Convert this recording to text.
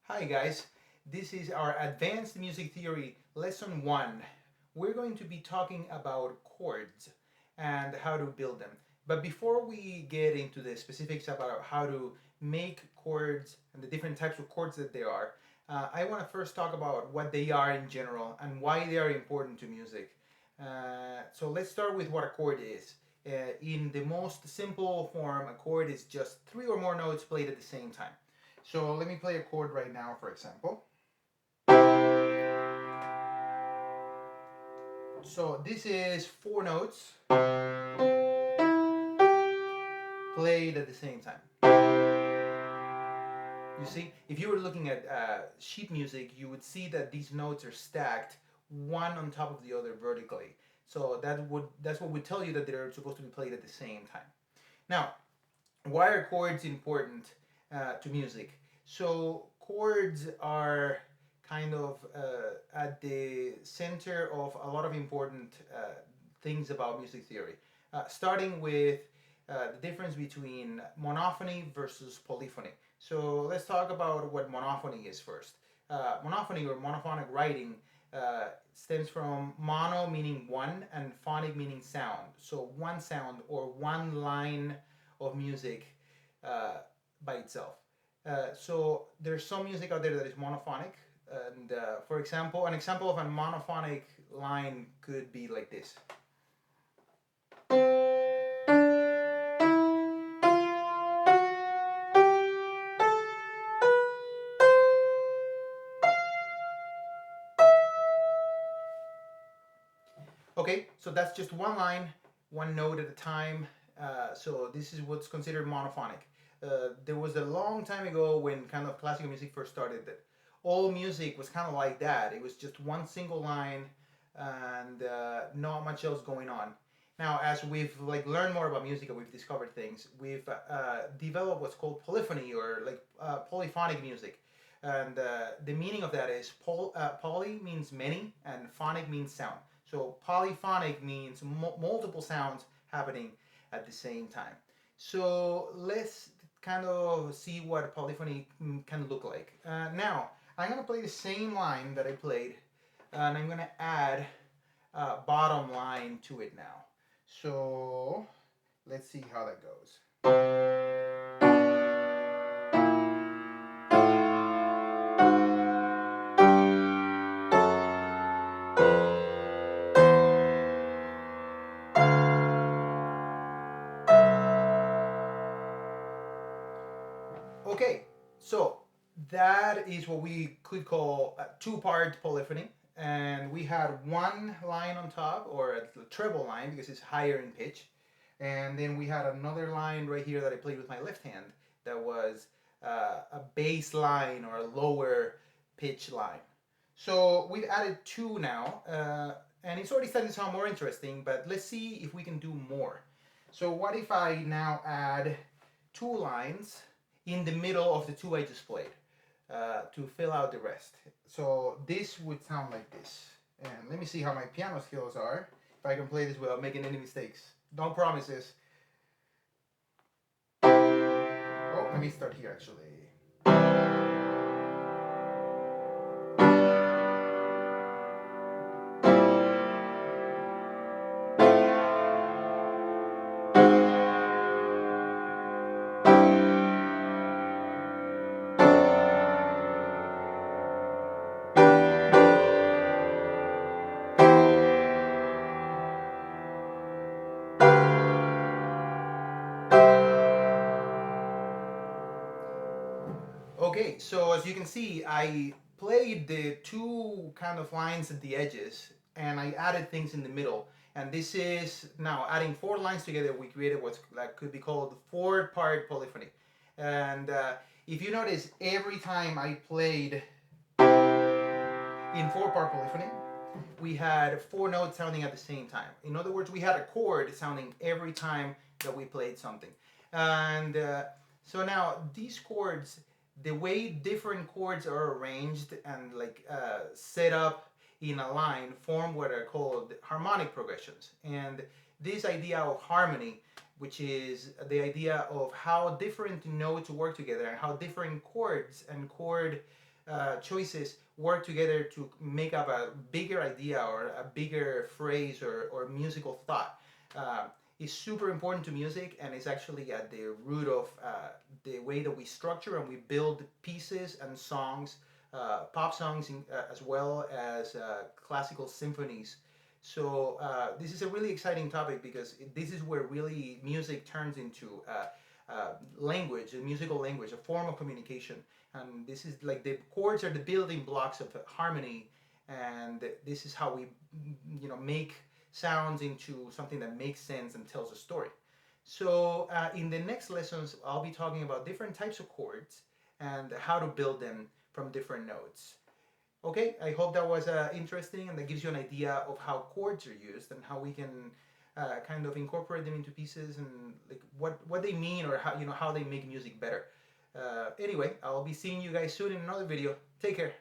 Hi guys, this is our Advanced Music Theory Lesson 1. We're going to be talking about chords and how to build them. But before we get into the specifics about how to make chords and the different types of chords that there are, I want to first talk about what they are in general and why they are important to music. So let's start with what a chord is. In the most simple form, a chord is just three or more notes played at the same time. So let me play a chord right now, for example. So this is four notes played at the same time. You see, if you were looking at sheet music, you would see that these notes are stacked one on top of the other vertically. So that's what would tell you that they're supposed to be played at the same time. Now, why are chords important to music? So chords are kind of at the center of a lot of important things about music theory, starting with the difference between monophony versus polyphony. So let's talk about what monophony is first. Monophony or monophonic writing stems from mono meaning one and phonic meaning sound. So one sound or one line of music by itself. So there's some music out there that is monophonic, and for example, an example of a monophonic line could be like this. Okay, so that's just one line, one note at a time. So this is what's considered monophonic. There was a long time ago when kind of classical music first started that all music was kind of like that. It was just one single line and not much else going on. Now, as we've learned more about music and we've discovered things, we've developed what's called polyphony or polyphonic music. And the meaning of that is poly means many and phonic means sound. So polyphonic means multiple sounds happening at the same time. So let's kind of see what polyphony can look like. Now, I'm going to play the same line that I played, and I'm going to add a bottom line to it now. So let's see how that goes. Okay, so that is what we could call a two-part polyphony. And we had one line on top, or a treble line because it's higher in pitch. And then we had another line right here that I played with my left hand that was a bass line or a lower pitch line. So we've added two now, and it's already starting to sound more interesting, but let's see if we can do more. So what if I now add two lines in the middle of the two I just played to fill out the rest? So this would sound like this. And let me see how my piano skills are, if I can play this without making any mistakes. No promises. Oh, let me start here actually. Okay, so as you can see, I played the two kind of lines at the edges and I added things in the middle. And this is now adding four lines together, we created what's could be called four-part polyphony. And if you notice, every time I played in four-part polyphony, we had four notes sounding at the same time. In other words, we had a chord sounding every time that we played something. And so now these chords, the way different chords are arranged and set up in a line form what are called harmonic progressions. And this idea of harmony, which is the idea of how different notes work together and how different chords and chord choices work together to make up a bigger idea or a bigger phrase or musical thought. Is super important to music, and it's actually at the root of the way that we structure and we build pieces and songs, pop songs as well as classical symphonies. So this is a really exciting topic because this is where really music turns into language, a musical language, a form of communication. And this is like the chords are the building blocks of harmony, and this is how we, make sounds into something that makes sense and tells a story. So in the next lessons, I'll be talking about different types of chords and how to build them from different notes. Okay, I hope that was interesting and that gives you an idea of how chords are used and how we can kind of incorporate them into pieces and like what they mean or how they make music better. Anyway, I'll be seeing you guys soon in another video. Take care.